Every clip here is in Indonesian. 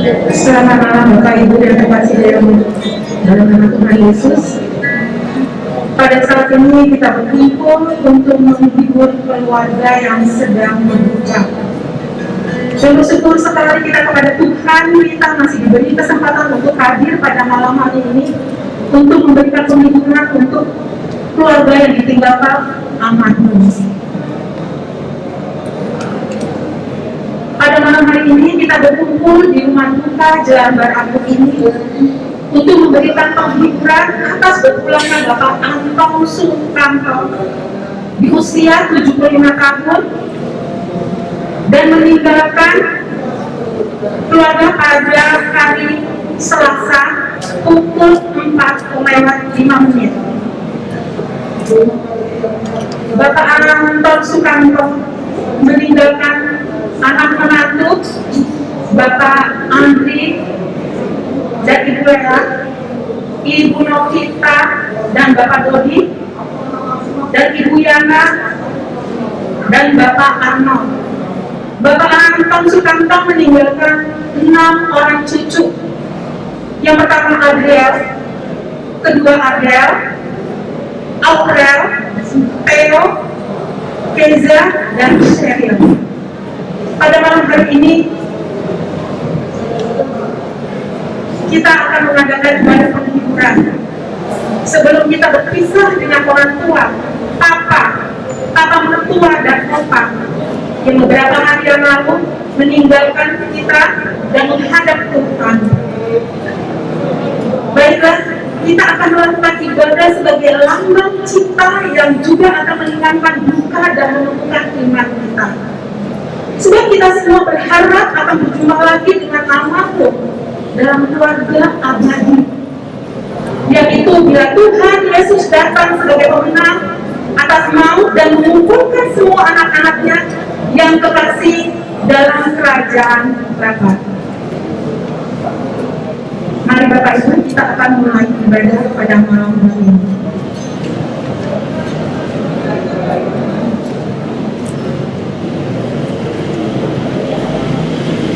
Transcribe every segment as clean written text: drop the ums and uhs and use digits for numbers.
Selamat malam Bapak Ibu dan terkasih dalam nama Tuhan Yesus. Pada saat ini kita berkumpul untuk menghibur keluarga yang sedang berduka. Sungguh syukur sekali kita kepada Tuhan, kita masih diberi kesempatan untuk hadir pada malam hari ini untuk memberikan penghiburan untuk keluarga yang ditinggalkan almarhum. Pada malam hari ini kita berkumpul di rumah duka Jalan Baraku ini untuk memberikan penghiburan atas berpulangnya Bapak Anton Sukanto di usia 75 tahun dan meninggalkan keluarga pada hari Selasa pukul 4:05. Bapak Anton Sukanto meninggalkan anak menantu Bapak Andri dan Ibu Lea, Ibu Novita dan Bapak Dodi, dan Ibu Yana dan Bapak Arnold. Bapak Anton Sukanto meninggalkan 6 orang cucu. Yang pertama Adriel, kedua Adel, Aurel, Theo, Keza, dan Sheryl. Pada malam hari ini kita akan mengadakan ibadah penghiburan. Sebelum kita berpisah dengan orang tua, papa mertua dan opa yang beberapa hari yang lalu meninggalkan kita dan menghadap Tuhan. Baiklah, kita akan melakukan ibadah sebagai lambang cinta yang juga akan meninggalkan duka dan menumbuhkan iman kita. Sebab kita semua berharap akan berjumpa lagi dengan almarhum dalam keluarga abadi. Yaitu bila Tuhan Yesus datang sebagai pemenang atas maut dan mengumpulkan semua anak-anaknya yang kekasih dalam kerajaan Bapa. Mari Bapak Ibu, kita akan mulai ibadah pada malam hari ini.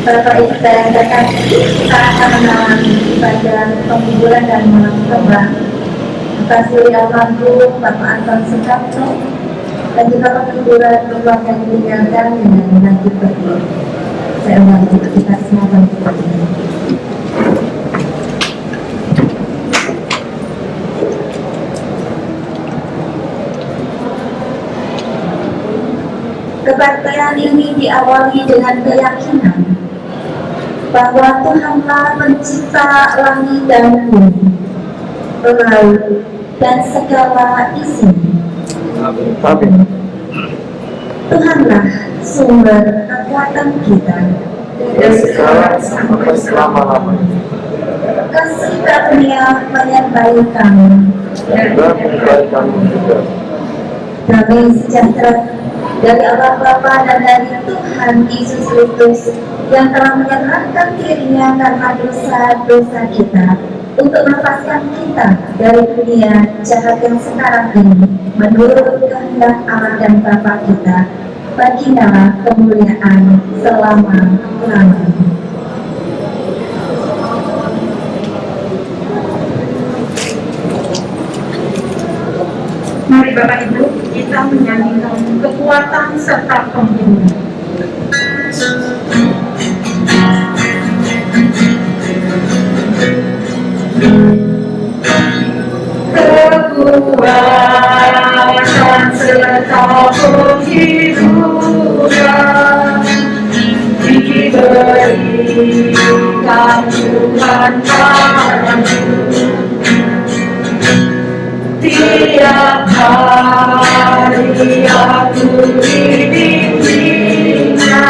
Bapak Ibu dan terkasih, kita akan mengalami ibadah penghiburan dan malam kembang atas diri almarhum Bapak Anton Sukanto dan juga penghiburan keluarga yang ditinggalkan dengan menanti pergi. Saya mengajak kita semua untuk berdiri. Kebaktian ini diawali dengan keyakinan bahwa Tuhanlah pencipta langit dan bumi, laut, dan segala isinya. Amin. Tuhanlah sumber kekuatan kita Dan sekarang sampai selama-lamanya. Kasih karunia menyertai kami Dan menyertai kami juga. damai sejahtera dari Allah Bapa dan dari Tuhan Yesus Kristus yang telah menyerahkan dirinya karena dosa-dosa kita untuk melepaskan kita dari dunia jahat yang sekarang ini menurut kehendak Allah dan Bapa kita. Baginda kemuliaan selama-lamanya. Mari Bapak Ibu, kita menyanyikan kekuatan serta penghiburan. Kekuatan serta penghiburan diberikan Tuhan padaku. Tiap hari aku dibimbingnya,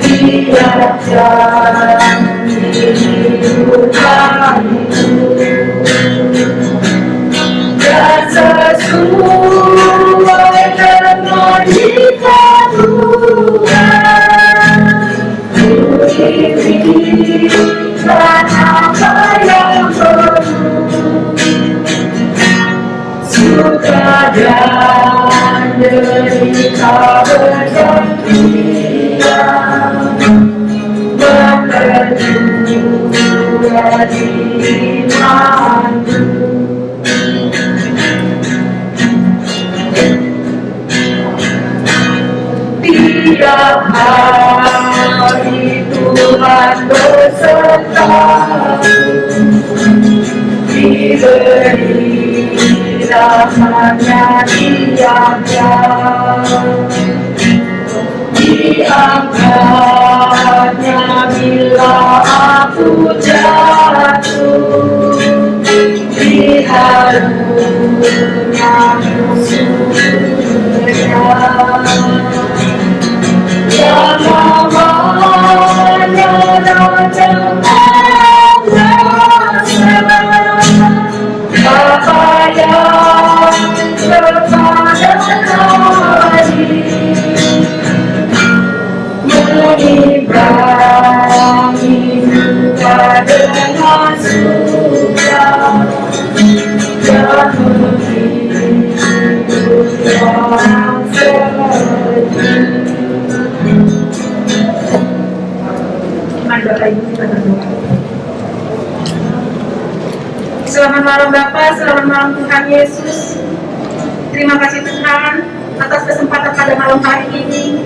tiap janji hidupku, dan sesuai dengan hikmat Tuhan, ku diberikan apa yang perlu. Suka dan imanku. Tiap hari Tuhan besertaku, diberi rahmat-Nya tiap jam, diangkatnya bila aku jatuh, diharunya musuhnya. Yang namanya datang menguasa, Bapa yang kepada hari, menyeberangi duka dengan suka, dan menghibur orang sedih. Mari Bapak Ibu kita berdoa. Selamat malam Bapak, selamat malam Tuhan Yesus. Terima kasih Tuhan atas kesempatan pada malam hari ini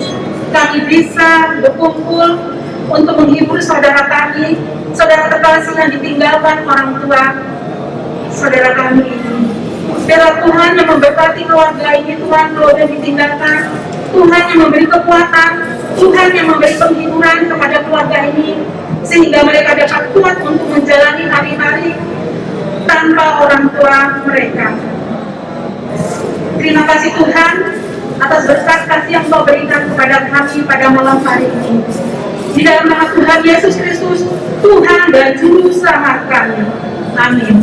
kami bisa berkumpul untuk menghibur saudara kami, saudara terkasih yang ditinggalkan orang tua saudara kami ini. Biarlah Tuhan yang memberkati keluarga ini, Tuhan keluarga yang ditinggalkan, Tuhan yang memberi kekuatan, Tuhan yang memberi penghiburan kepada keluarga ini, sehingga mereka dapat kuat untuk menjalani hari-hari tanpa orang tua mereka. Terima kasih Tuhan atas berkat kasih yang Kau berikan kepada kami pada malam hari ini. Di dalam nama Tuhan Yesus Kristus, Tuhan dan Juru Selamat kami. Amin.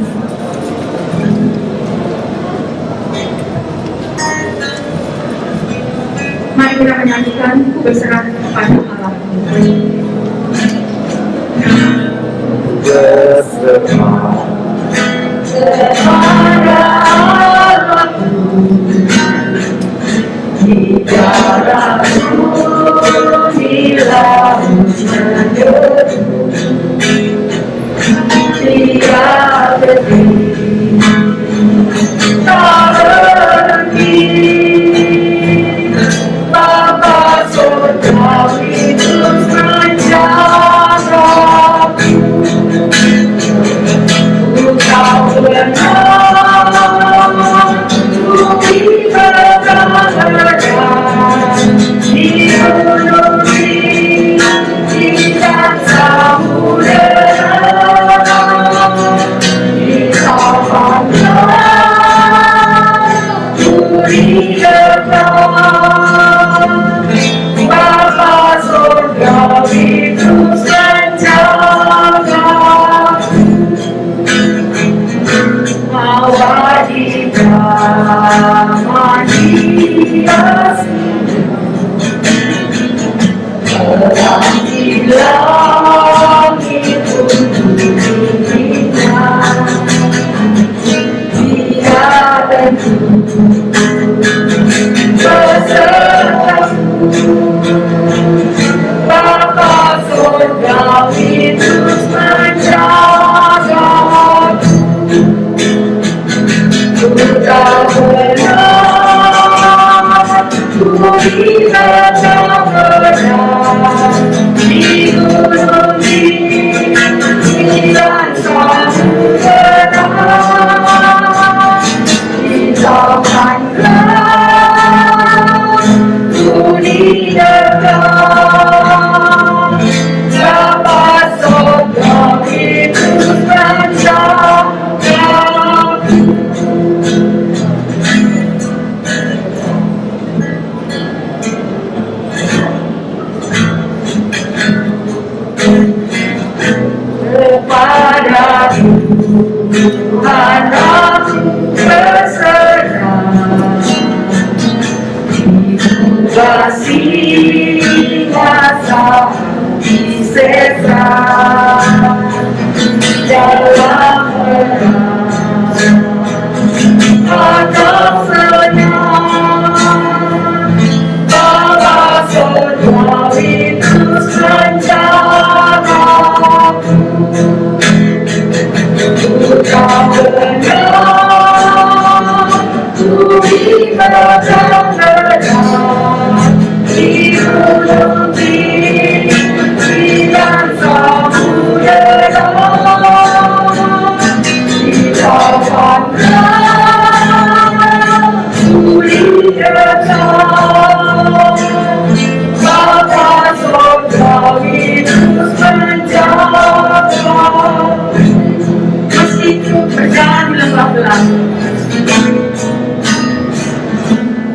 Mari kita menyanyikan Ku Berserah kepada Allah. Berserah Kepada Allahku, di dalamku, di laut menyeru, Dia berdiri, tak berhenti. Bapa surgawi terus menjagaku, Kau benar, Ku berkata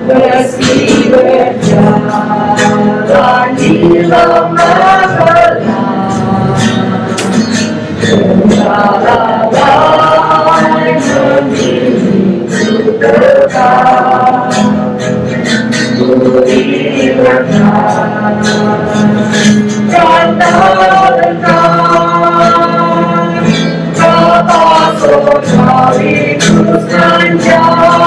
Meski berjalan di lemah gelap, segala badai sendiri tegak, beri berkat kata benar, kata sorgawi terus menjaga.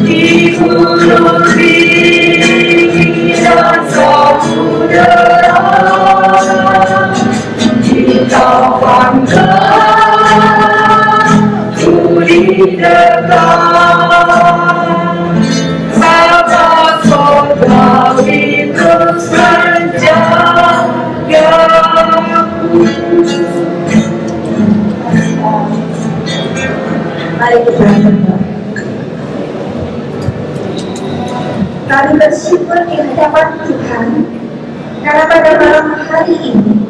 Di gunung tinggi dan samudera, kita bangga budi dekat, sahabat sorgawi terus menjagaku. Mari kita berdoa. Kami bersyukur di hadapan Tuhan karena pada malam hari ini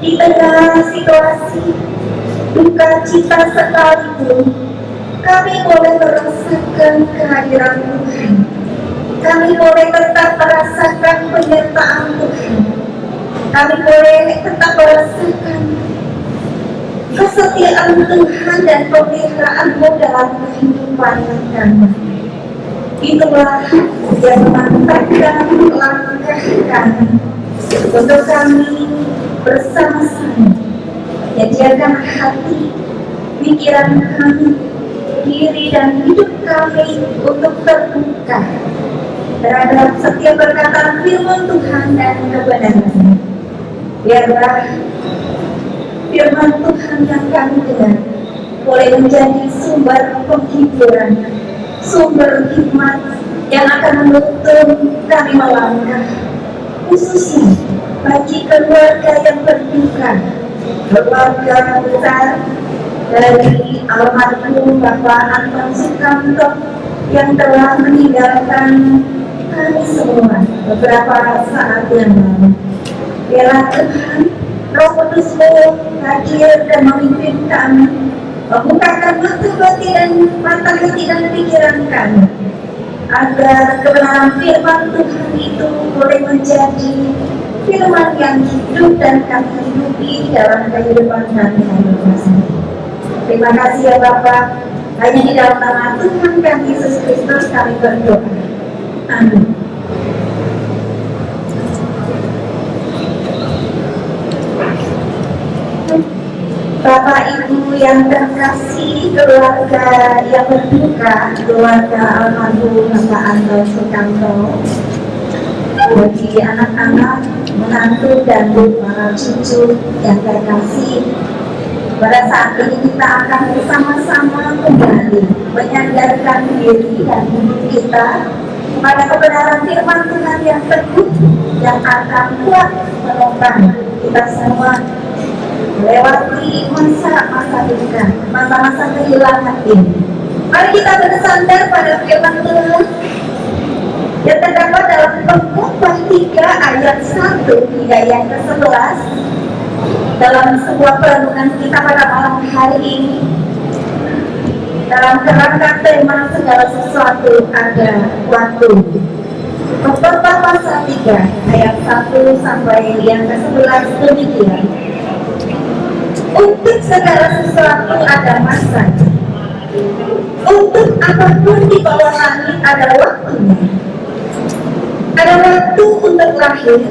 di tengah situasi duka cita sekalipun kami boleh merasakan kehadiran Tuhan. Kami boleh tetap merasakan penyertaan Tuhan. Kami boleh tetap merasakan kesetiaan Tuhan dan pemeliharaan-Mu dalam kehidupan kami. Itulah yang memantapkan langkah kami untuk kami bersama-sama menjadikan hati, pikiran kami, diri dan hidup kami untuk terbuka terhadap setiap perkataan firman Tuhan dan kebenaran. Biarlah firman Tuhan yang kami dengar boleh menjadi sumber penghiburan, sumber hikmat yang akan menuntun kami melangkah, khususnya bagi keluarga yang berduka, keluarga besar dari almarhum Bapak Anton Sukamto yang telah meninggalkan kami semua beberapa saat yang lalu. Biarlah Tuhan, Roh Kudus-Mu hadir dan memimpin kami, membukakan mata hati dan pikiran kami, agar kebenaran firman Tuhan itu boleh menjadi firman yang hidup dan kami hidupi dalam kehidupan kami masing-masing. Terima kasih ya Bapa, hanya di dalam nama Tuhan kami Yesus Kristus kami berdoa. Amin. Bapak Ibu yang terkasih, keluarga yang berduka, keluarga almarhum Bapak Anton Sukamto, bagi anak-anak, menantu dan para cucu yang terkasih, pada saat ini kita akan bersama-sama kembali menyandarkan diri dan hidup kita pada kebenaran firman Tuhan yang teguh yang akan kuat menopang kita semua melewati masa-masa duka, masa-masa kehilangan ini. Mari kita bersandar pada firman Tuhan yang terdapat dalam Pengkhotbah 3 ayat 1 hingga yang ke-11 dalam sebuah perenungan kita pada malam hari ini. Dalam kerangka tema segala sesuatu ada waktu. Pengkhotbah pasal 3 ayat 1 sampai yang ke-11 demikian. Untuk segala sesuatu ada masa, untuk apapun di bawah langit ada waktunya. Ada waktu untuk lahir,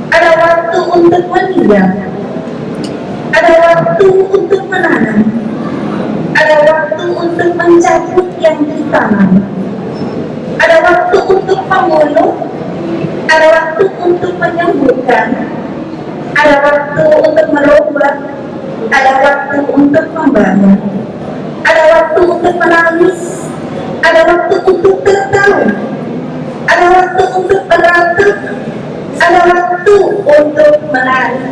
ada waktu untuk meninggal, ada waktu untuk menanam, ada waktu untuk mencabut yang ditanam, ada waktu untuk membunuh, ada waktu untuk menyembuhkan, ada waktu untuk merubah, ada waktu untuk membangun, ada waktu untuk menangis, ada waktu untuk tertawa, ada waktu untuk beratap, ada waktu untuk menari,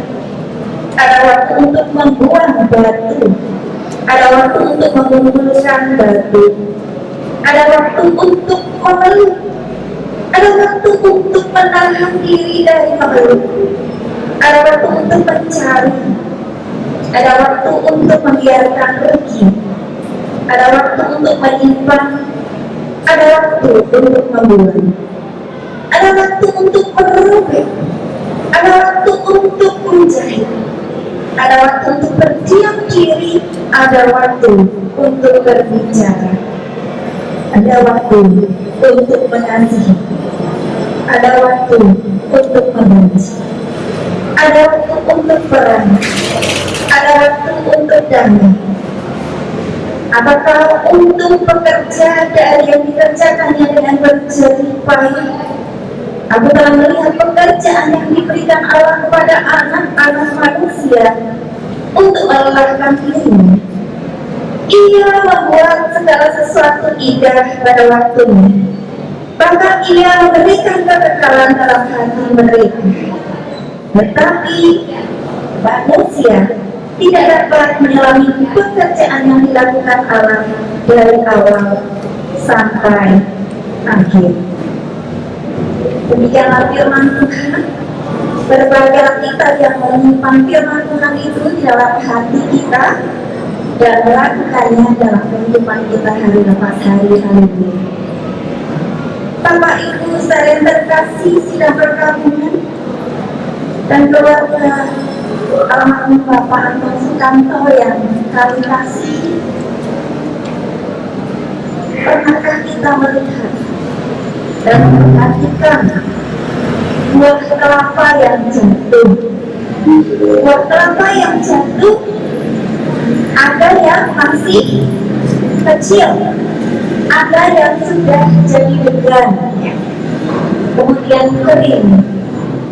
ada waktu untuk membuang batu, ada waktu untuk mengumpulkan batu, ada waktu untuk memeluk, ada waktu untuk menahan diri dari memeluk, ada waktu untuk mencari, ada waktu untuk membiarkan pergi, ada waktu untuk menyimpan, ada waktu untuk membuang, ada waktu untuk merobek, ada waktu untuk menjahit, ada waktu untuk berdiam diri, ada waktu untuk berbicara, ada waktu untuk mengasihi, ada waktu untuk membenci, ada waktu untuk perang, ada waktu untuk damai. Apakah untuk pekerja dari yang dikerjakannya dengan berjerih payah? Aku telah melihat pekerjaan yang diberikan Allah kepada anak-anak manusia untuk melelahkan dirinya. Ia membuat segala sesuatu indah pada waktunya. Bahkan ia memberikan kekekalan dalam hati mereka. Tetapi manusia tidak dapat menyelami pekerjaan yang dilakukan Allah dari awal sampai akhir. Demikianlah firman Tuhan. Berbahagialah kita yang menyimpan firman Tuhan itu di dalam hati kita dan melakukannya dalam kehidupan kita hari lepas hari. Haleluya. Bapak Ibu saudara yang terkasih sidang perkabungan dan keluarga almarhum Bapak Anton Sukamto yang kami kasih, pernahkah kita melihat dan memperhatikan buah kelapa yang jatuh? Buah kelapa yang jatuh ada yang masih kecil, ada yang sudah jadi degan, kemudian kering,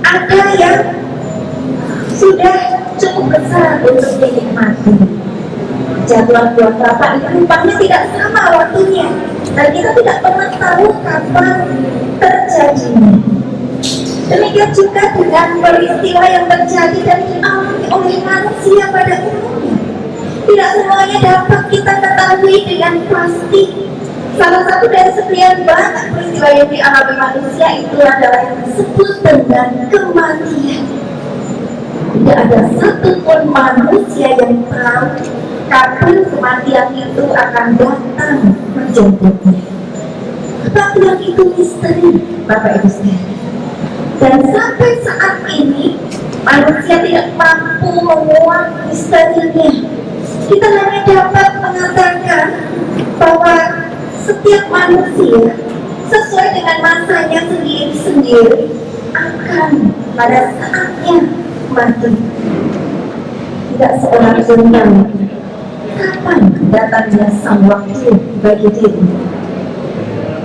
ada yang sudah cukup besar untuk dinikmati. Jadwal buah kelapa itu rupanya tidak sama waktunya, dan kita tidak pernah tahu kapan terjadinya. Demikian juga dengan peristiwa yang terjadi dan dialami oleh manusia pada umumnya. Tidak semuanya dapat kita ketahui dengan pasti. Salah satu dari sekian banyak peristiwa yang dialami manusia itu adalah yang disebut dengan kematian. Tidak ada satupun manusia yang tahu kapan kematian itu akan datang menjemputnya. Kematian itu misteri, Bapak Ibu sekalian. Dan sampai saat ini manusia tidak mampu menguak misterinya. Kita hanya dapat mengatakan bahwa setiap manusia sesuai dengan masanya sendiri-sendiri akan pada saatnya mati. Tidak seorang pun tahu kapan datangnya sang waktu bagi diri.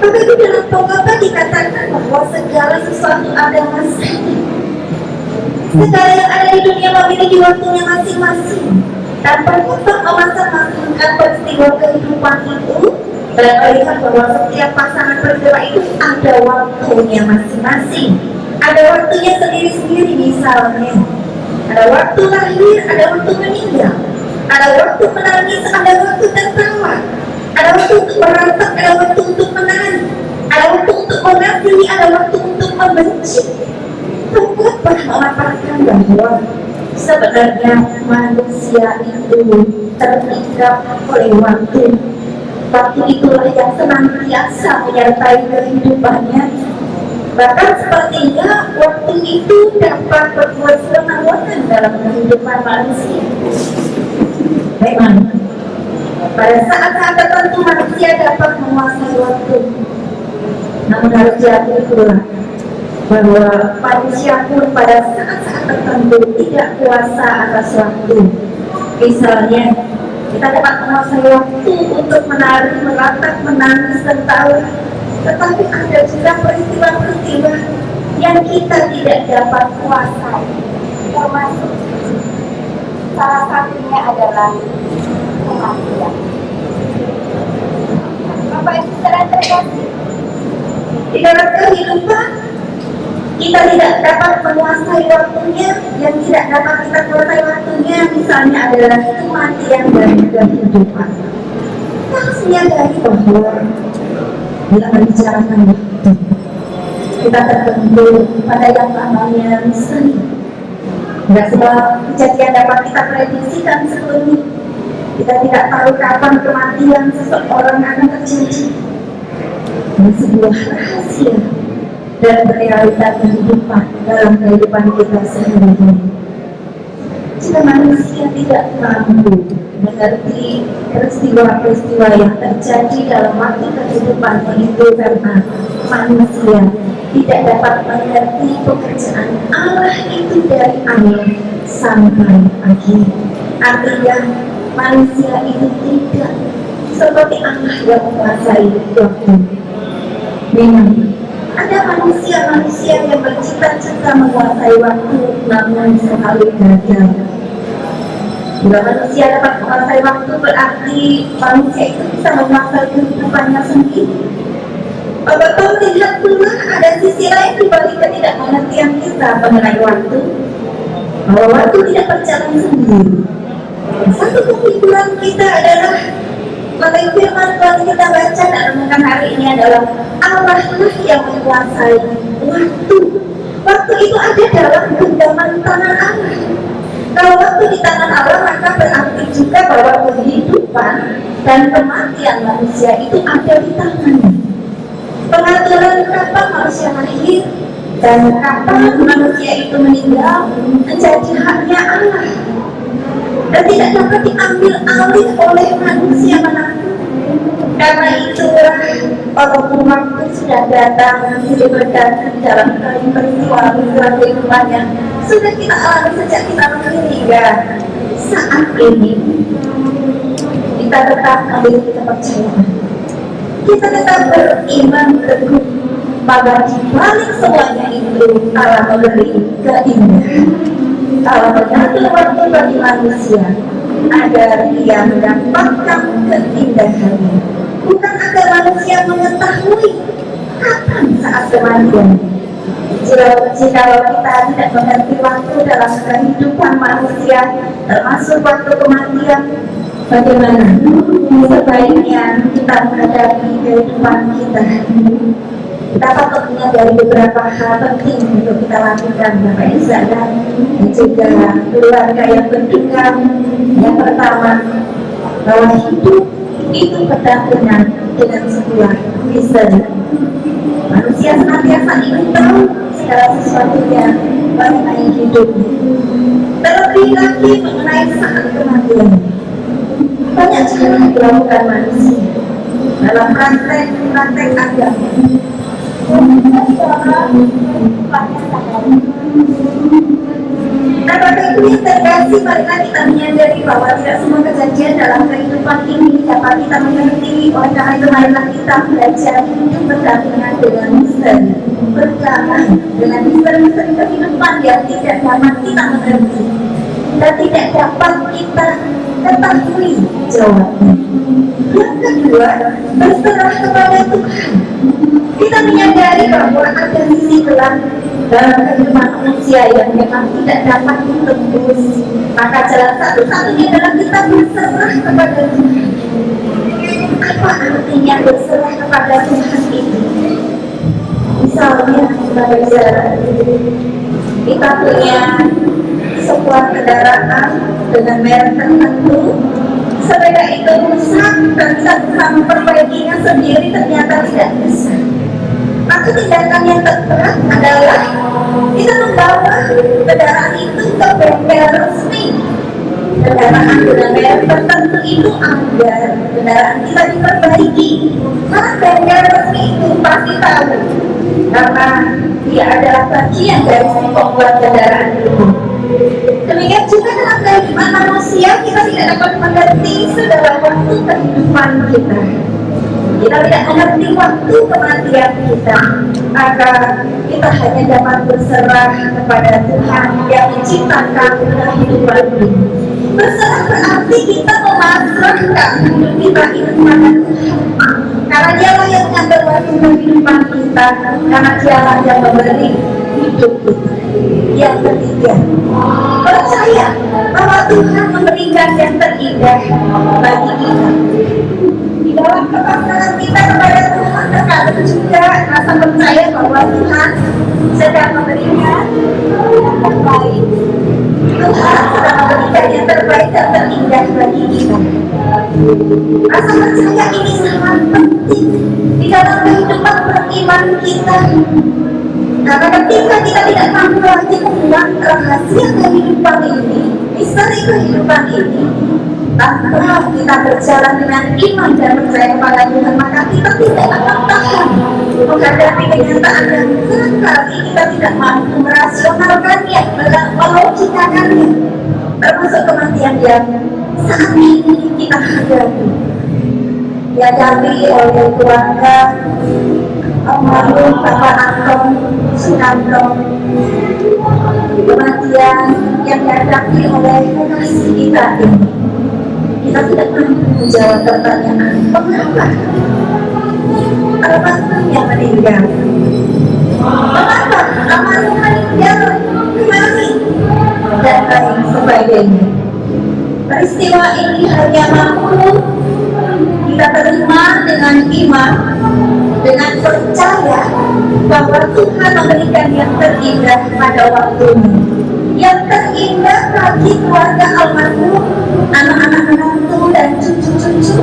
Maka itu dalam pengkhotbah dikatakan bahwa segala sesuatu ada masanya. Segala yang ada di dunia memiliki waktunya masing-masing. Dan pengkhotbah memasang-masangkan peristiwa kehidupan itu dan melihat bahwa setiap pasangan peristiwa itu ada waktunya masing-masing. Ada waktunya sendiri-sendiri, misalnya ada waktu lahir, ada waktu meninggal, ada waktu menangis, ada waktu tertawa, ada waktu untuk berantak, ada waktu untuk menari, ada waktu untuk mengasihi, ada waktu untuk membenci. Pengkhotbah memaparkan bahwa sebenarnya manusia itu terikat oleh waktu. Waktu itulah yang senantiasa menyertai kehidupannya. Bahkan sepertinya waktu itu dapat berbuat sewenang-wenang dalam kehidupan manusia. Memang pada saat-saat tertentu manusia dapat menguasai waktu. Namun harus diakui pula bahwa manusia pun pada saat-saat tertentu tidak kuasa atas waktu. Misalnya kita dapat menguasai waktu untuk menari, meratap, menangis, tertawa, tetapi ada juga peristiwa-peristiwa yang kita tidak dapat kuasai. termasuk salah satunya adalah kematian. Bapak Ibu saudara terkasih, di dalam kehidupan kita tidak dapat menguasai waktunya, yang tidak dapat kita kuasai waktunya misalnya adalah kematian dan juga kehidupan. Kita harus menyadari bahwa bila membicarakan waktu, kita tertentu pada yang namanya misteri. Tidak semua kejadian dapat kita prediksikan sebelumnya. Kita tidak tahu kapan kematian seseorang akan terjadi. Ini sebuah rahasia dan realita kehidupan dalam kehidupan kita sehari-hari. Jika manusia tidak mampu mengerti peristiwa-peristiwa yang terjadi dalam waktu kehidupan itu karena manusia tidak dapat mengerti pekerjaan Allah itu dari awal sampai akhir. Artinya manusia itu tidak seperti Allah yang menguasai waktu. Memang ada manusia-manusia yang bercita-cita menguasai waktu namun selalu gagal. Bila manusia dapat menguasai waktu berarti manusia itu bisa menguasai kehidupannya sendiri. Bapak melihat pula ada sisi lain di balik ketidakmengertian kita mengenai waktu, bahwa waktu tidak berjalan sendiri. Satu kesimpulan kita adalah melalui firman Tuhan kita baca dan renungkan hari ini adalah Allah lah yang menguasai waktu. Waktu itu ada dalam genggaman tangan Allah. Kalau waktu di tangan Allah maka berarti juga bahwa kehidupan dan kematian manusia itu ada di tangannya. Pengaturan kapan manusia lahir dan kapan manusia itu meninggal menjadi haknya Allah dan tidak dapat diambil alih oleh manusia manapun. Karena itulah walaupun waktu sudah datang sudah berganti dalam peristiwa kehidupannya sudah kita alami sejak kita lahir hingga saat ini, kita tetap ambil kita percaya. Kita tetap beriman teguh bahwa di balik semuanya itu Allah memberi keindahan. Allah mengatur waktu bagi manusia agar ia mendapatkan keindahannya, bukan agar manusia mengetahui kapan saat kematian. Jika kita tidak mengerti waktu dalam kehidupan manusia, termasuk waktu kematian, bagaimana sebaiknya kita menghadapi kehidupan kita? Kita patut menyadari beberapa hal penting untuk kita lakukan, Bapak Ibu dan juga keluarga yang berduka. Yang pertama, bahwa hidup itu berdampingan dengan sebuah misteri. Manusia senantiasa ingin tahu segala sesuatunya mengenai hidupnya, terlebih lagi mengenai saat kematian. Banyak cara dilakukan manusia dalam praktek agama. Nah, Bapak Ibu yang terkasih, marilah kita menyadari bahwa tidak semua kejadian dalam kehidupan ini dapat kita mengerti. Oleh karena itu, marilah kita belajar hidup berdampingan dengan misteri, berjalan dengan misteri-misteri kehidupan yang tidak dapat kita mengerti dan tidak dapat kita ketahui jawabnya. Yang kedua, berserah kepada Tuhan. Kita menyadari bahwa ada sisi gelap dalam kehidupan manusia yang memang tidak dapat ditembus. Maka jalan satu-satunya adalah kita berserah kepada Tuhan. Apa artinya berserah kepada Tuhan itu? Misalnya, kita punya sebuah kendaraan dengan merek tertentu, sepeda itu rusak dan kita bisa memperbaikinya sendiri, ternyata tidak bisa. Maka tindakan yang terberat adalah kita membawa kendaraan itu ke bengkel resmi. Kendaraan dengan merek tertentu itu agar kendaraan kita diperbaiki. Karena bengkel resmi itu pasti tahu, karena dia adalah bagian dari si pembuat kendaraan itu. Demikian juga dalam kehidupan manusia, kita tidak dapat mengerti segala waktu kehidupan kita. Kita tidak mengerti waktu kematian kita, maka kita hanya dapat berserah kepada Tuhan yang menciptakan kehidupan ini. Berserah berarti kita memasrahkan hidup kita itu kepada Tuhan, karena Dialah yang mengatur waktu kehidupan kita, karena Dialah yang memberi hidup kita. Yang ketiga, percaya bahwa Tuhan memberikan yang terindah bagi kita. Di dalam kepasrahan kita kepada Tuhan terkadang juga rasa percaya bahwa Tuhan sedang memberikan yang terbaik. Tuhan sedang memberikan yang terbaik dan terindah bagi kita. Rasa percaya ini sangat penting di dalam kehidupan beriman kita. Karena ketika kita tidak mampu lagi membuat rahasia kehidupan ini, misteri kehidupan ini, tanpa kita berjalan dengan iman dan percaya kepada Tuhan, maka kita tidak akan tahan menghadapi kenyataan yang seringkali kita tidak mampu merasionalkannya, melogikakannya, termasuk kematian yang saat ini kita hadapi. Dihadapi oleh keluarga almarhum Bapak Anton Sukanto, kematian yang dihadapi oleh kekasih kita ini. Kita tidak mampu menjawab pertanyaan mengapa almarhum yang meninggal, mengapa almarhum meninggal kemarin, dan lain sebagainya. Peristiwa ini hanya mampu kita terima dengan iman, dengan percaya bahwa Tuhan memberikan yang terindah pada waktunya, yang terindah bagi keluarga almarhum, anak-anak menantu dan cucu-cucu,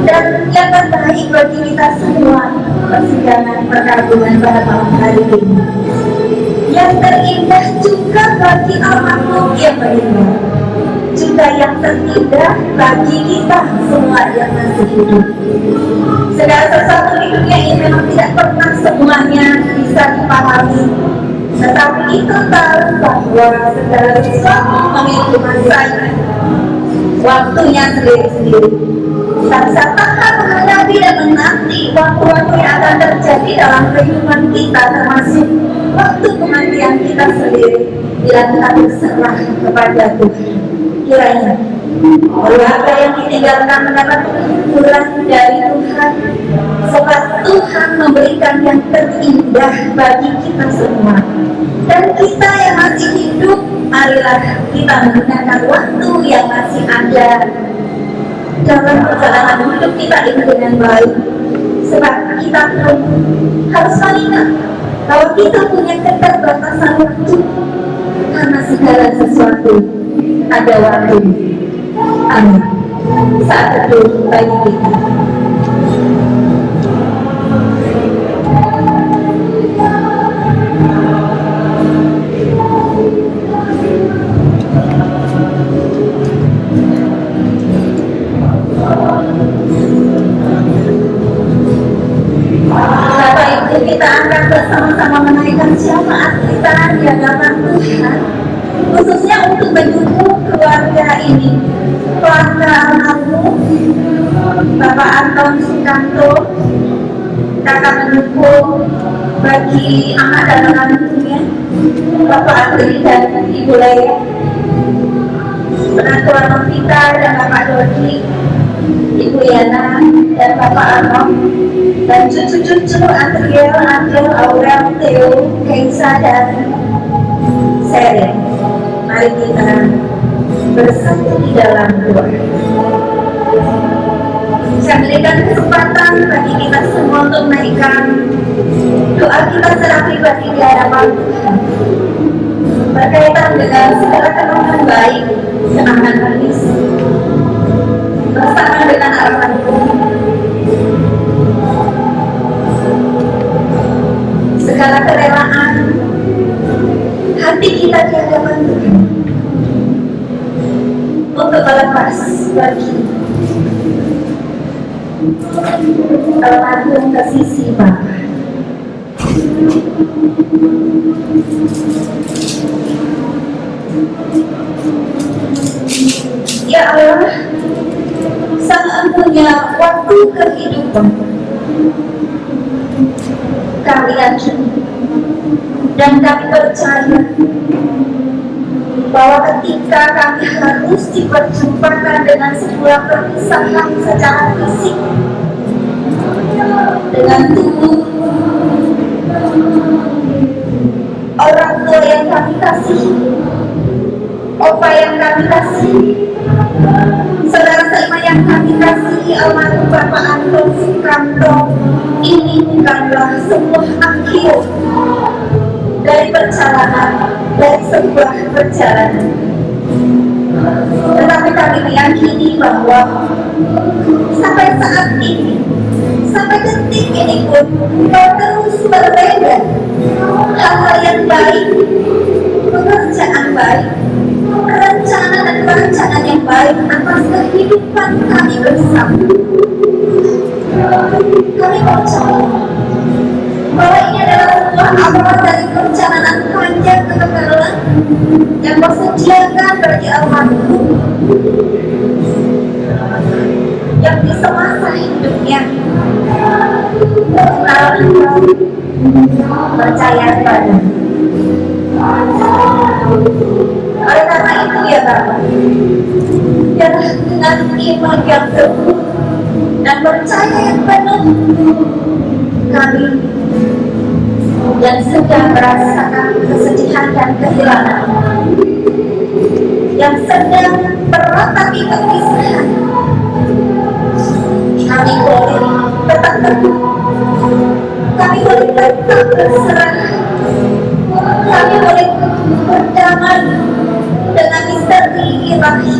dan yang terbaik bagi kita semua persidangan perkabungan pada malam hari ini. Yang terindah juga bagi almarhum yang meninggal, juga yang terindah bagi kita semua yang masih hidup. Segala sesuatu di dunia ini memang tidak pernah semuanya bisa dipahami, tetapi kita tahu bahwa segala sesuatu memiliki masanya, waktunya sendiri-sendiri. Kita bisa tahan menghadapi dan menanti waktu-waktu yang akan terjadi dalam kehidupan kita, termasuk waktu kematian kita sendiri, bila kita berserah kepada Tuhan. Kiranya keluarga yang ditinggalkan mendapat penghiburan dari Tuhan, sebab Tuhan memberikan yang terindah bagi kita semua. Dan kita yang masih hidup, marilah kita menggunakan waktu yang masih ada dalam perjalanan hidup kita ini dengan baik, sebab kita pun harus mengingat bahwa kita punya keterbatasan waktu, karena segala sesuatu ada waktu. Amin. Saat itu bagi kita. Bapak Ibu, kita akan bersama-sama menaikkan syafaat kita di hadapan Tuhan, khususnya untuk mendukung keluarga ini, keluarga almarhum Bapak Anton Sukanto, kakak mendukung bagi anak dan menantunya, Bapak Andri dan Ibu Leia, menantu Novita dan Bapak Dodi, Ibu Yana dan Bapak Anom, dan cucu-cucu Andriel, Angel, Aurel, Theo, Keisa dan Seri. Mari kita bersatu di dalam doa. Saya berikan kesempatan bagi kita semua untuk menaikkan doa kita secara pribadi di hadapan Tuhan, berkaitan dengan segala kenangan baik, kenangan manis, bersama dengan almarhum. Segala kerelaan hati kita di hadapan Tuhan untuk melepas bagi almarhum ke sisi Bapa. Ya Allah, Sang Empunya waktu kehidupan, Kami yakin dan kami percaya bahwa ketika kami harus diperjumpakan dengan sebuah perpisahan secara fisik dengan tubuh orang tua yang kami kasihi, opa yang kami kasihi, saudara seiman yang kami kasihi, almarhum Bapak Anton Sukamto, ini bukanlah sebuah akhir dari perjalanan, dari sebuah perjalanan. Tetapi kami meyakini bahwa sampai saat ini, sampai detik ini pun kau terus berbeda. Hal-hal yang baik, pekerjaan baik, rencana dan perencanaan yang baik atas kehidupan kami bersama. Kami percaya bahwa ini adalah sebuah awal dari perencanaan panjang kekekalan yang kau sediakan bagi almarhum yang di semasa hidupnya percaya pada. Oleh karena itu ya Bapak, biarlah dengan iman yang teguh dan percaya yang penuh, kami yang sedang merasakan kesedihan dan kehilangan, yang sedang meratapi perpisahan, kami boleh tetap teguh, kami boleh tetap berserah, kami boleh berdamai dengan misteri ilahi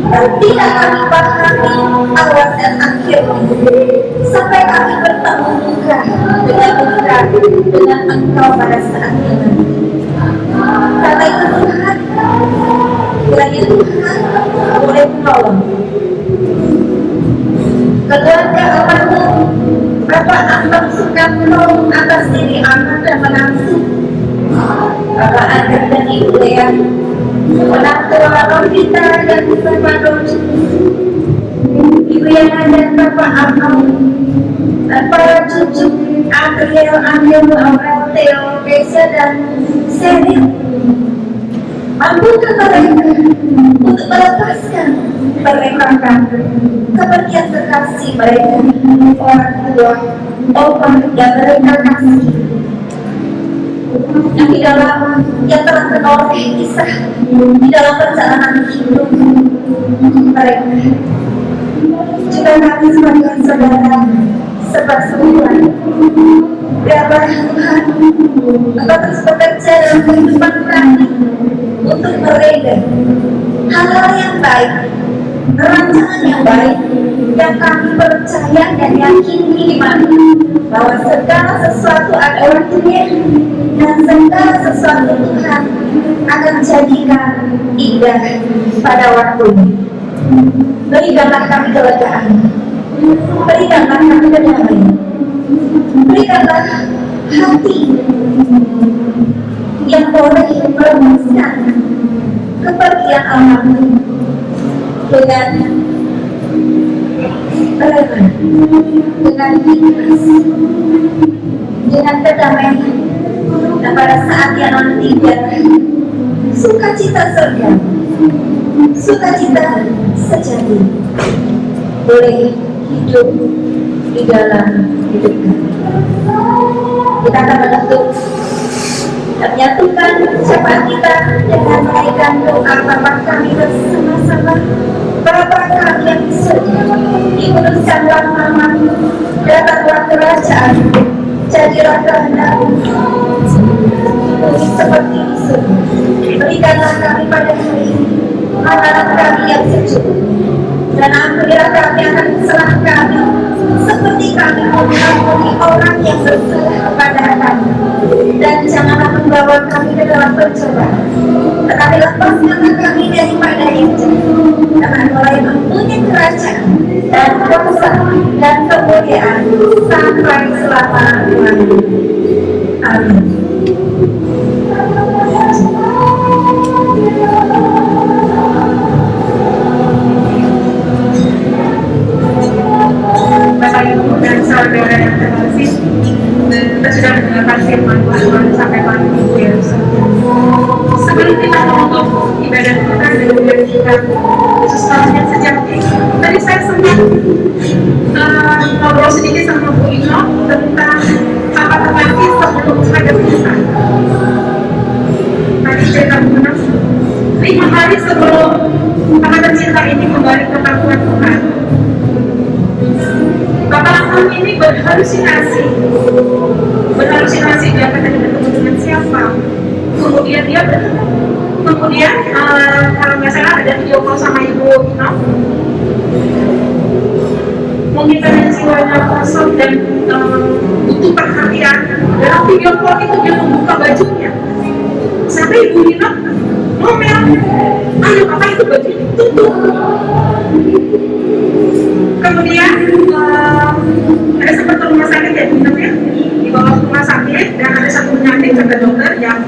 yang tidak kami pahami awal dan akhir, sampai kami bertemu muka dengan muka dengan Engkau pada saat ini. Karena itu Tuhan, kiranya Tuhan boleh menolong keluarga almarhum Bapak Anton Sukamto atas diri anak dan menantu, Bapak Andri dan Ibu Lea, menantu Novita dan Bapak Roji, Ibu Yana dan Bapak Arno, dan para cucu Adriel, Angel, Aurel, Theo, Keisha dan Seril. Mampukan mereka untuk melepaskan mereka kepergian kekasih mereka, orang tua, opa yang mereka kasih, yang di dalam yang telah menoleh kisah di dalam perjalanan hidup mereka. Juga kami sebagai saudara sepersekutuan, biarlah Tuhan Engkau terus bekerja dalam kehidupan kami untuk mereda hal-hal yang baik, rancangan yang baik yang kami percaya dan yakini bahwa segala sesuatu ada waktunya dan segala sesuatu Tuhan akan jadikan indah pada waktunya. Berikanlah kami kelegaan, berikanlah kami kedamaian, berikanlah hati yang boleh melepaskan kepergian almarhum dengan rela, dengan ikhlas, dengan kedamaian, dan pada saat yang nanti biarlah sukacita surga, sukacita sejati boleh hidup di dalam hidup kami. Kita akan menutup dan menyatukan ucapan kita dengan menaikkan doa Bapa kami bersama-sama. Bapa kami yang di surga, dikuduskanlah namamu, datanglah kerajaan, jadilah kehendak-Mu bumi seperti di surga. Berikanlah kami pada hari ini makanan kami yang secukupnya, dan ampunilah kami akan kesalahan kami, seperti kami mengampuni orang yang bersalah kepada kami. Dan janganlah membawa kami ke dalam pencobaan, tetapi lepaskanlah kami daripada yang jahat. Karena Engkau yang mempunyai kerajaan dan kuasa dan kemuliaan sampai selama-lamanya. Amin. Bapak Ibu dan saudara mendengarkan firman Tuhan sampai pagi Ibu ya. Sebelum kita menutup ibadah kita dan ibadah kita Yesus yang sejati, tadi saya sempat ngobrol sedikit sama Bu Ino tentang apa terjadi sebelum menghadap Tuhan. Tadi cerita mengenai 5 hari sebelum para tercinta ini kembali ke pangkuan Tuhan, Bapak kami ini berhalusinasi dia akan bertemu dengan siapa. Kemudian kalau nggak salah ada video call sama Ibu Ino, mungkin karena jiwanya kosong dan butuh perhatian. Dalam video call itu dia membuka bajunya sampai Ibu Ino ngomel, ayo apa itu baju ditutup. Kemudian ada sempat ke rumah sakit ya, dibawa ke rumah sakit dan ada satu penyakit kata dokter yang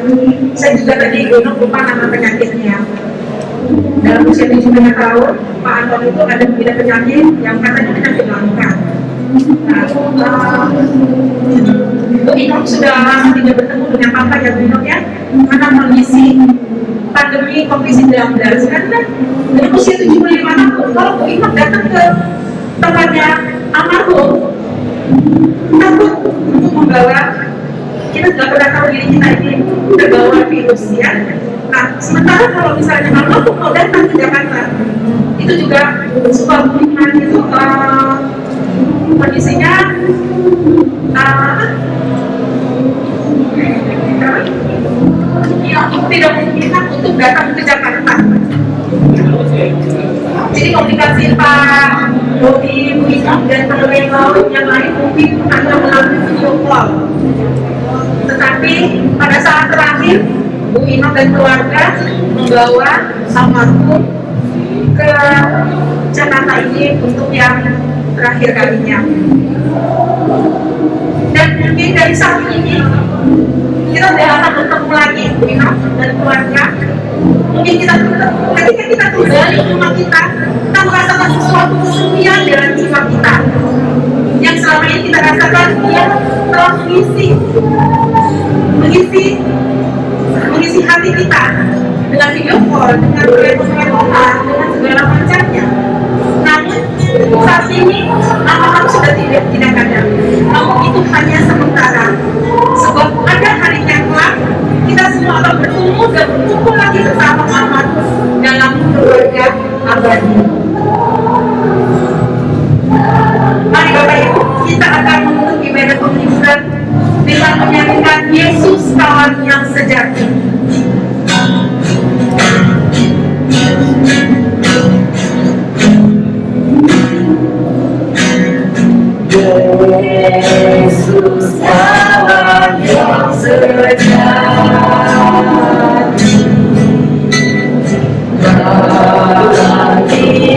saya juga tadi lupa nama penyakitnya. Dalam usia 75 tahun, Pak Anton itu ada beda penyakit yang katanya penyakit langka. Bu Ino sudah lama tidak bertemu dengan Papa ya Bu Ino ya, karena kondisi pandemi COVID-19 karena dari usia 75 tahun. Kalau Bu Ino datang ke tempatnya almarhum, takut untuk membawa, kita sudah pernah tahu diri kita ini terbawa virus ya. Nah, sementara kalau misalnya almarhum mau datang ke Jakarta, itu juga sebuah kemungkinan itu kondisinya tidak memungkinkan untuk datang ke Jakarta. Jadi komunikasi Pak Dodi, Bu Ino dan teman-teman yang lain mungkin hanya melalui video call. Tetapi pada saat terakhir Bu Ino dan keluarga membawa almarhum ke Jakarta ini untuk yang terakhir kalinya. Dan mungkin dari saat ini kita sudah akan bertemu lagi Bu Ino dan keluarga. Mungkin ketika kita kembali ke rumah kita merasakan sesuatu kesepian dalam jiwa kita yang selama ini kita rasakan dia telah mengisi hati kita dengan video call, dengan teleponan, dengan segala macamnya. Namun saat ini anak-anak sudah tidak ada. Namun itu hanya sementara. Sebab ada harinya kelak kita semua akan bertemu dan berkumpul lagi bersama Muhammad dalam keluarga abadi. Mari Bapak Ibu, kita akan menutup ibadah penghibur dengan menyanyikan Yesus kawan yang sejati. Yesus kawan yang sejati, bagi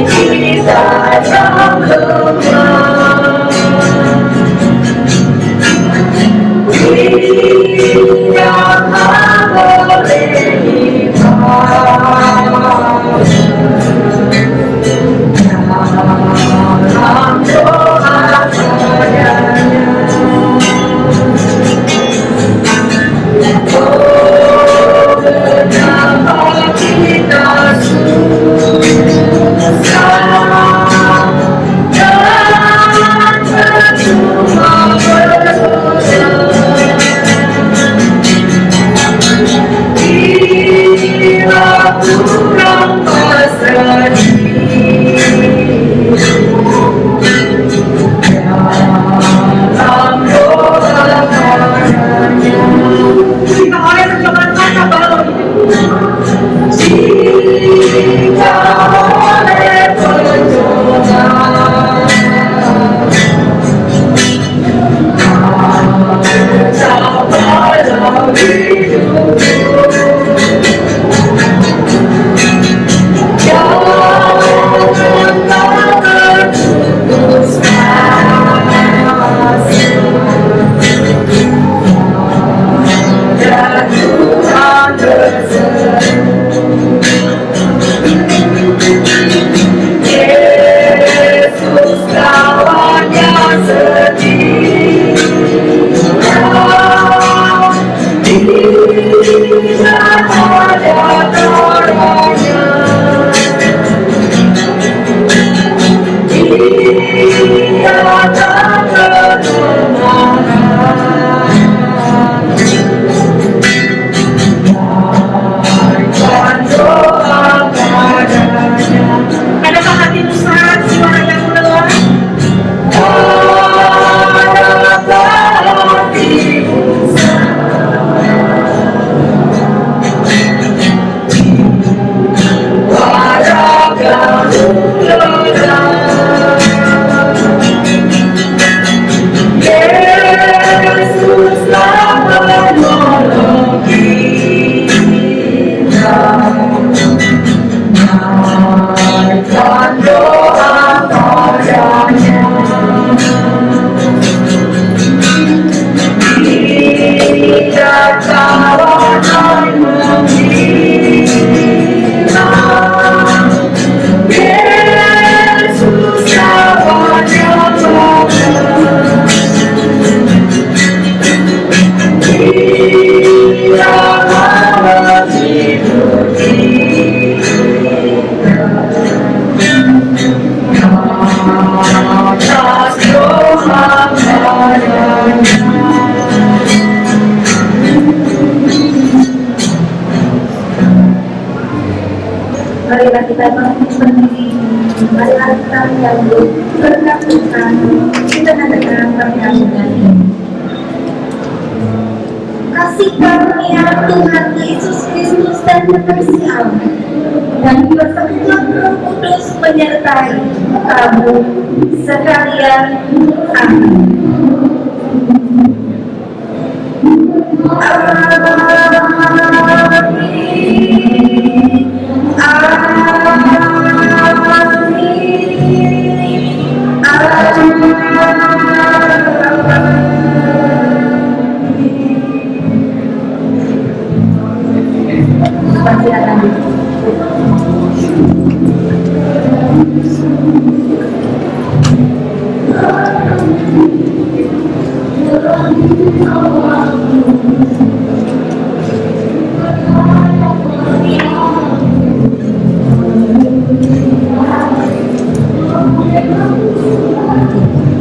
marilah yang berkatusan di tengah-tengah perkabungan ini. Kasih karunia Tuhan Yesus Kristus dan kasih Allah dan persekutuan Roh Kudus menyertai kamu sekalian. Amin.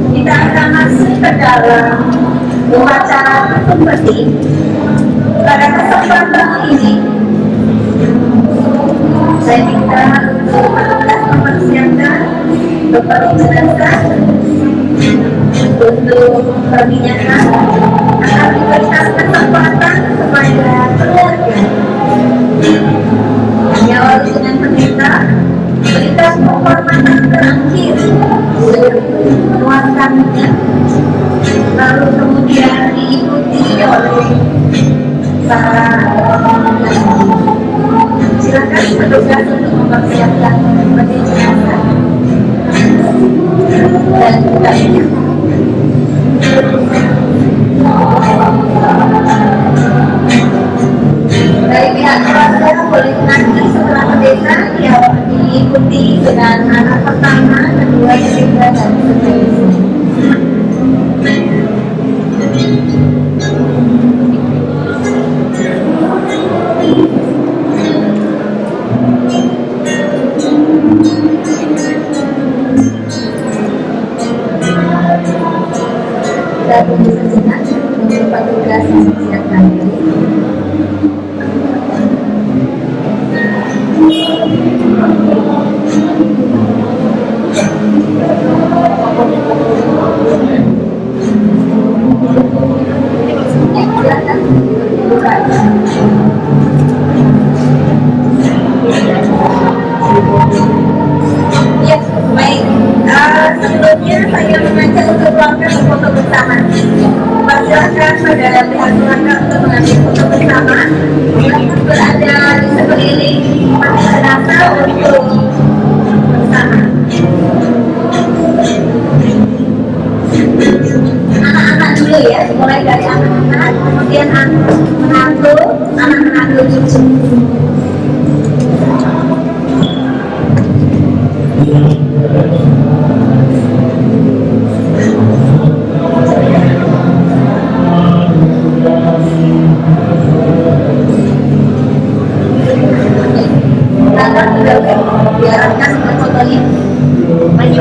Kita akan masuk ke dalam upacara pembeti. Pada kesempatan ini saya minta untuk petugas mempersiapkan beberapa jenazah untuk peminyakan akan diberikan kesempatan kepada keluarga. Diawali dengan pendeta berikan penghormatan terakhir keluarganya, lalu kemudian diikuti oleh para silakan petugas untuk mempersiapkan peti jenazah dan juga dari pihak keluarga boleh nanti setelah pendeta diikuti dengan anak pertama, kedua, ketiga, dan seterusnya. Kita tunggu sejenak untuk petugas mempersiapkan diri. Silakan buka. Ya, baik. Sebelumnya saya mengajak untuk keluarga berfoto bersama. Silakan saudara pihak keluarga untuk mengambil foto bersama. Silakan berada di sekeliling peti jenazah untuk bersama. Anak-anak dulu ya, mulai dari anak-anak, kemudian menantu, anak-menantu cucu. Diarahkan untuk fotonya. Maju.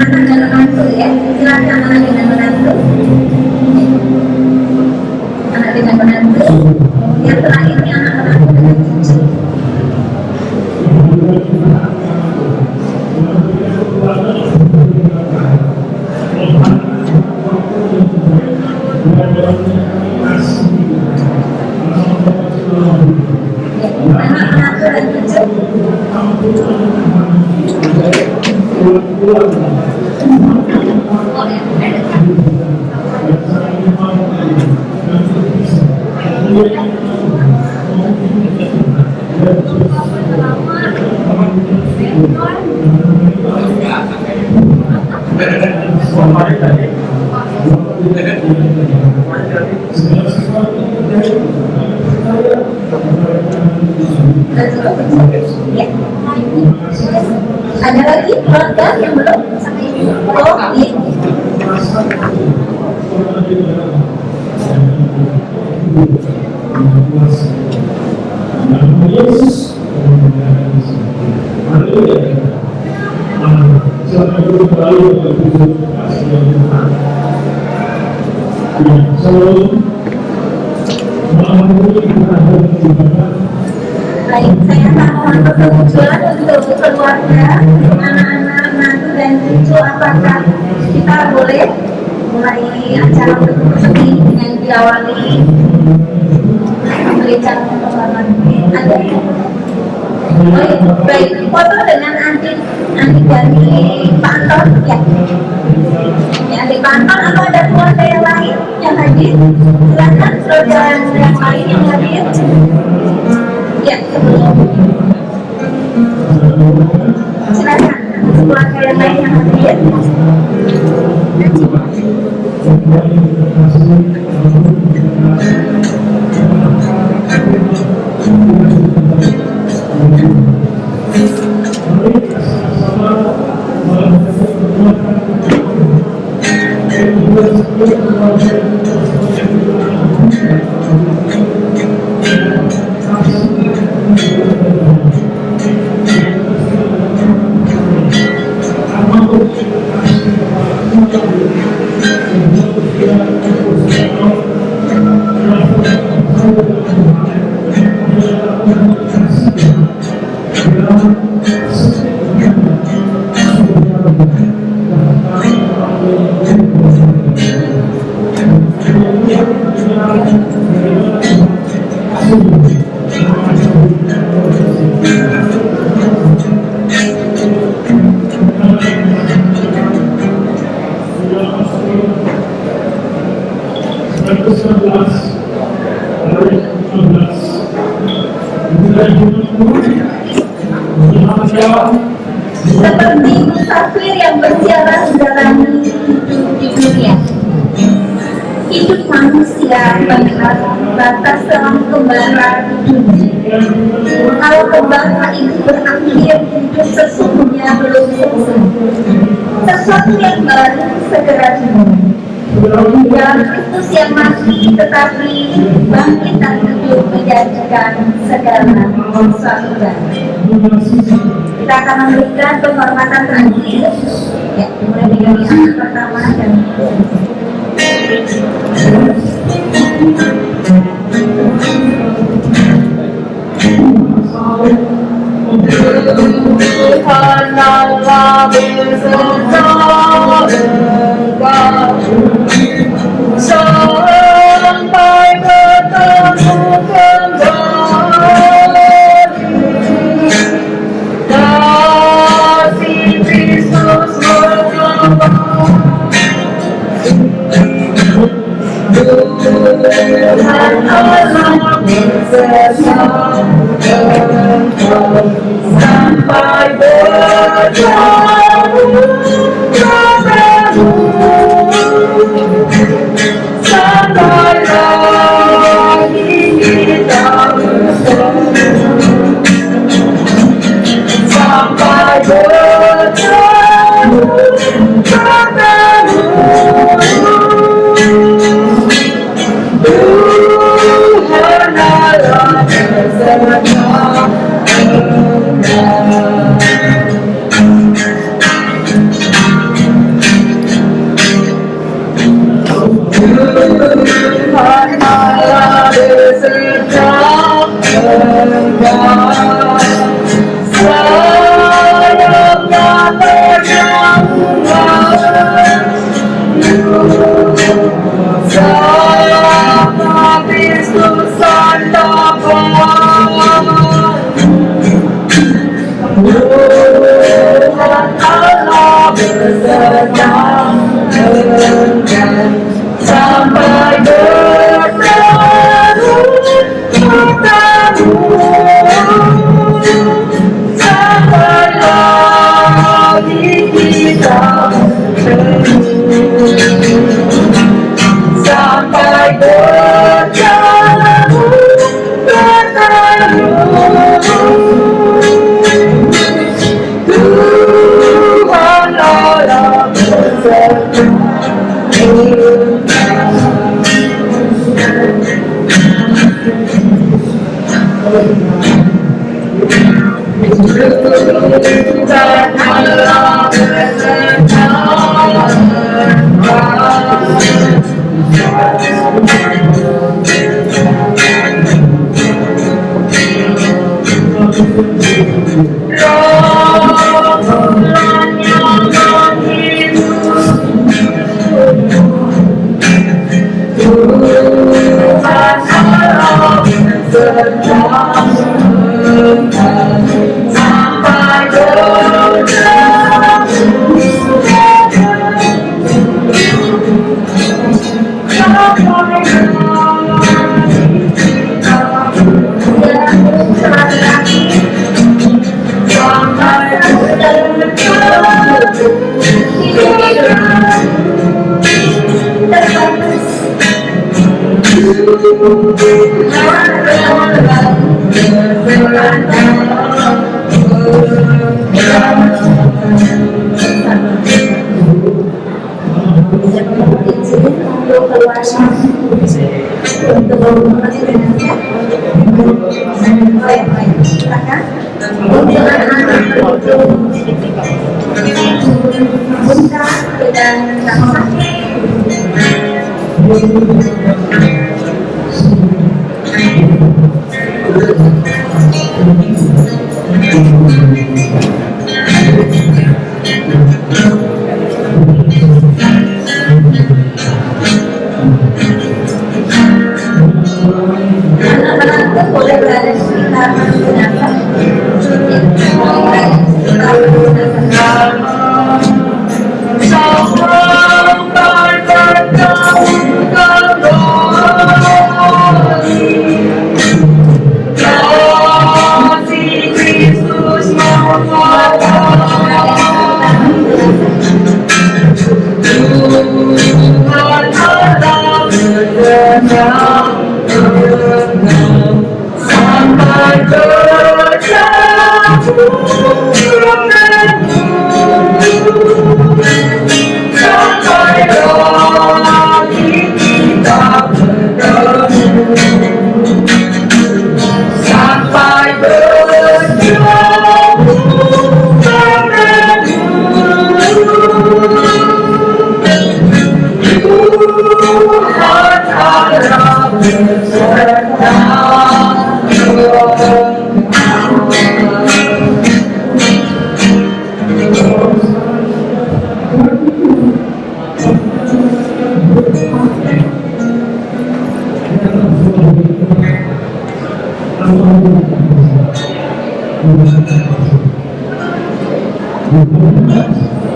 Anak dan menantu ya, silakan anak dengan menantu. Anak dengan menantu. Yang terakhirnya anak menantu dengan cucu. Anak menantu dan cucu. Ya. Ada lagi keluarga yang belum sampai ini? Yesus Baik, saya mohon persetujuan untuk keluarga, anak-anak, menantu dan cucu. Apakah kita boleh mulai acara ini dengan diawali gereja penghormatan? Ada? Baik, foto dengan adik dari Pak Anton, ya. Ya, adik Pak Anton, atau ada keluarga yang lain yang hadir? Silakan keluarga yang lain yang hadir. Ya, sebelum silakan keluarga yang lain yang hadir. Seperti musafir yang berjalan menjalani hidup di dunia, hidup manusia melihat batas dalam kembara dunia. Kalau kembara itu berakhir, hidup sesungguhnya belum selesai. Sesuatu yang baru segera dimulai. Dan Kristus yang mati tetapi bangkit dan hidup menjadikan segala sesuatu baru. Kita akan memberikan penghormatan terakhir, ya, mulai dari anak pertama dan Tuhan Allah beserta engkau sampai bertemu kembali. Kasih Kristus mengampuni. Tuhan Allah beserta engkau sampai bertemu kembali. Sampai lagi kita bersama, sampai bertemu kembali. Tuhan Allah beserta Tuhan Allah beserta engkau, sayangnya terjangkau, sama Kristus santapan. Tuhan Allah beserta engkau sampai bertemu sampai lagi kita sampai bertemu Tuhan Allah beserta izin untuk keluar untuk masih dengannya. Baik, silakan. Untuk anak-anak itu buka dan rasa. Anak-anak itu boleh berada di sekitar jenazah. Boleh berada di sekitar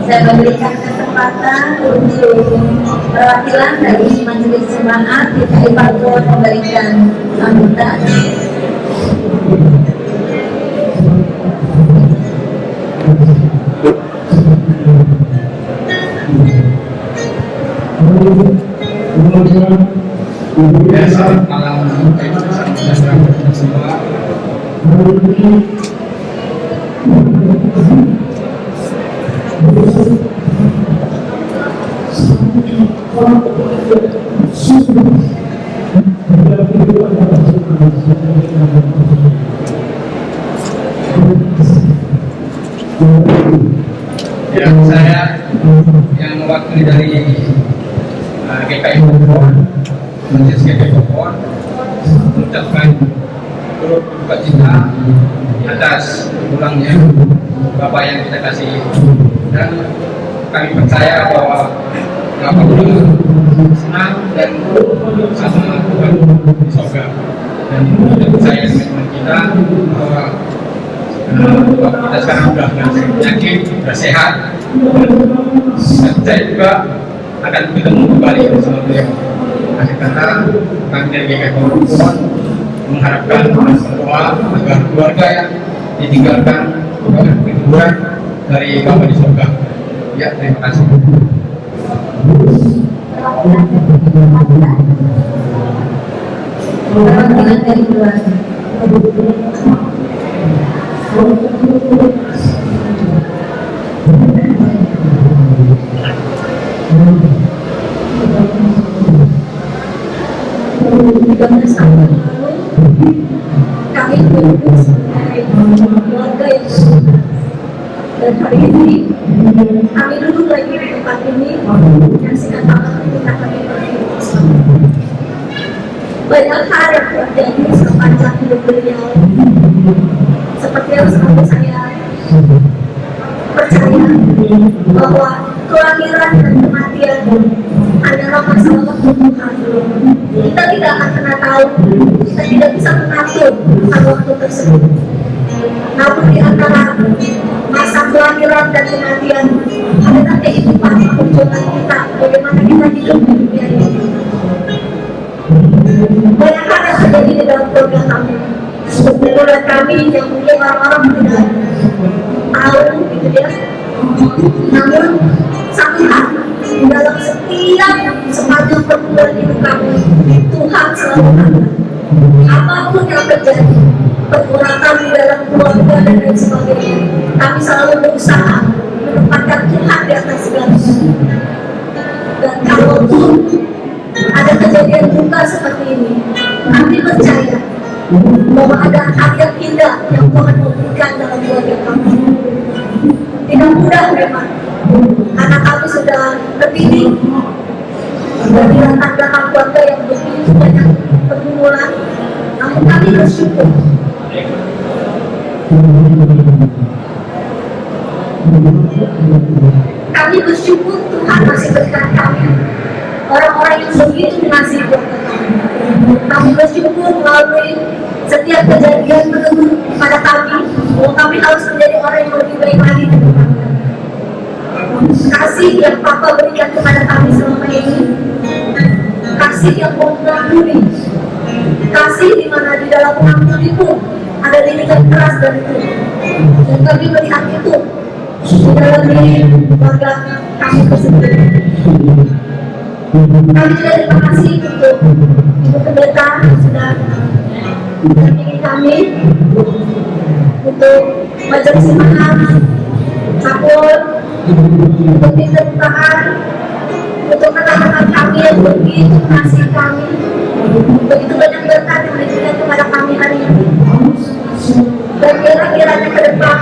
Saya memberikan kesempatan untuk perwakilan dari Majelis Jemaat DKI Bogor memberikan sambutan. Selamat malam, semua. Ya, saya yang mewakili dari GKI Bogor, Majelis GKI Bogor, mengucapkan turut duka cita atas pulangnya Bapak yang kita kasih, dan kami percaya bahwa Bapak pulang senang dan sama Tuhan di surga, dan kita percaya teman-teman kita bahwa Bapak kita sekarang sudah nggak penyakit, sudah sehat, dan saya juga akan ketemu kembali bersama beliau. Akhir kata, kami dari GKI Bogor mengharapkan semua agar keluarga yang ditinggalkan berkuburan dari Bapak di surga. Ya, terima kasih. Perwakilan dari keluarga. Kami berdua sebagai keluarga yang sudah, dan hari ini kami duduk lagi di tempat ini yang sedang kita kami berhidup. Banyak hal yang terjadi sepanjang hidup beliau, seperti yang selalu saya percaya bahwa kelahiran dan kematian adalah masalah waktu Tuhan. Kita tidak akan pernah tahu, kita tidak bisa mengatur tentang waktu tersebut. Namun di antara masa kelahiran dan kematian adalah kehidupan perjuangan kita, bagaimana kita hidup di dunia ini. Banyak hal yang terjadi di dalam keluarga kami, keluarga kami yang mungkin orang-orang tidak tahu, gitu ya. Namun satu hal, di dalam setiap sepanjang pergumulan hidup kami, Tuhan selalu ada. Apapun yang terjadi, pergumulan kami dalam keluarga dan lain sebagainya, kami selalu berusaha menempatkan Tuhan di atas segalanya. Dan kalaupun ada kejadian duka seperti ini, kami percaya bahwa ada hadiah indah yang Tuhan memberikan dalam keluarga kami. Tidak mudah memang, anak kami sudah terdidik dari latar belakang keluarga yang begitu banyak pergumulan, namun kami bersyukur. Kami bersyukur Tuhan masih berikan kami orang-orang yang begitu mengasihi keluarga kami. Kami bersyukur melalui setiap kejadian menegur pada kami bahwa kami harus menjadi orang yang lebih baik lagi di depan. Kasih yang Papa berikan kepada kami selama ini, kasih yang mengampuni, kasih di mana di dalam mengampuni pun ada didikan keras dari Tuhan. Dan kami melihat itu di dalam diri keluarga kami tersebut. Kami juga terima kasih untuk Ibu Pendeta yang sudah mendampingi kami, untuk majelis imam, kapol, untuk tim kedutaan, untuk rekan-rekan kami yang begitu mengasihi kami, begitu banyak berkat yang diberikan kepada kami hari ini. Dan kira-kiranya ke depan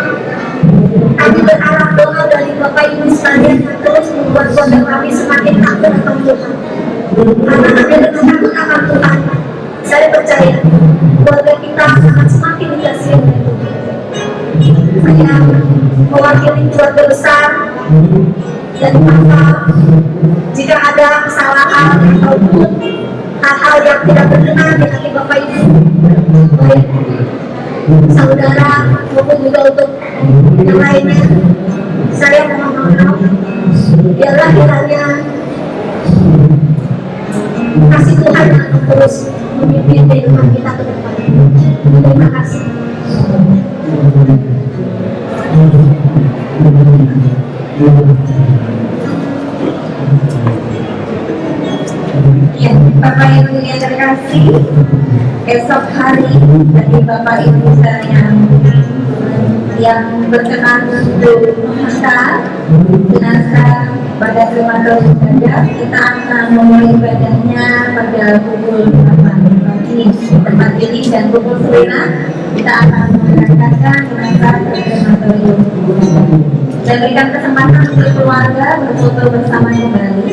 kami berharap doa dari Bapak Ibu sekalian yang terus membuat keluarga kami semakin takut akan Tuhan. Karena kami dengan takut akan Tuhan, saya percaya keluarga kita akan semakin dikasihi oleh Tuhan. Saya mewakili keluarga besar dan Papa, jika ada kesalahan ataupun hal-hal yang tidak berkenan di hati Bapak Ibu, baik saudara maupun juga untuk yang lainnya, saya mohon maaf. Biarlah kiranya kasih Tuhan yang terus memimpin kehidupan kita ke depan. Terima kasih. Ya, Bapak Ibu yang terkasih, esok hari bagi Bapak Ibu yang berkenan untuk menghantar jenazah pada Remaja saja, kita akan memulai ibadahnya pada pukul 8 pagi tempat ini, dan pukul 9 kita akan memberangkatkan jenazah ke krematorium dan berikan kesempatan untuk keluarga berfoto bersama kembali.